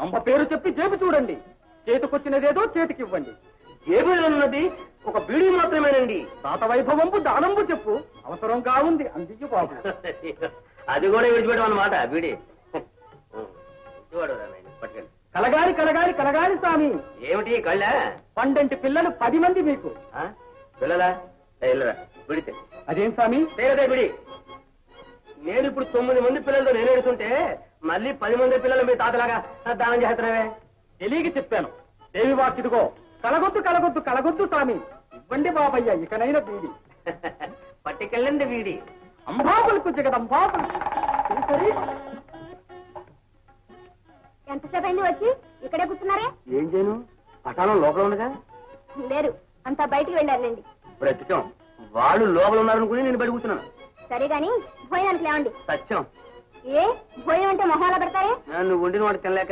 అమ్మ పేరు చెప్పి జేబు చూడండి. చేతికొచ్చినదేదో చేతికి ఇవ్వండి. జేబులో ఉన్నది ఒక బీడీ మాత్రమేనండి. తాత వైభవంబు దానంబు చెప్పు. అవసరంగా ఉంది అందించు బాబు. అది కూడా విడిచిపెట్టం అన్నమాట బీడీ. పట్టుకెళ్ళి. కలగాలి కలగాలి కలగాలి స్వామి. ఏమిటి కళ్ళ? 12 పిల్లలు 10 మంది మీకు. పిల్లలా? ఇల్లరా బిడితే. అదేం స్వామి? పేరదే బిడి. నేను ఇప్పుడు 9 మంది పిల్లలతో నేను ఎడుతుంటే మళ్ళీ 10 మంది పిల్లలు మీ తాతలాగా దానం చేస్తున్నావే. తెలియక చెప్పాను. దేవి వాకిదిగో. కలగొద్దు కలగొద్దు కలగొద్దు స్వామి. ఇవ్వండి బాబయ్య ఇకనైనా బీడి. పట్టుకెళ్ళండి వీడి. అంబాబులకు జగదంబాబులు. ఎంతసేపు అయింది వచ్చి? ఇక్కడే కూర్చున్నారే? ఏం చేయను? పటాలం లోపల ఉండగా లేరు, అంతా బయటికి వెళ్ళారులేండి. బ్రతికం. వాళ్ళు లోపల ఉన్నారనుకుని నేను బయట కూర్చున్నాను. సరే గాని భోజనానికి లేవండి. సత్యం. ఏ భోజనం అంటే మొహాల పెడతారే? నువ్వు వండిన వాడు తినలేక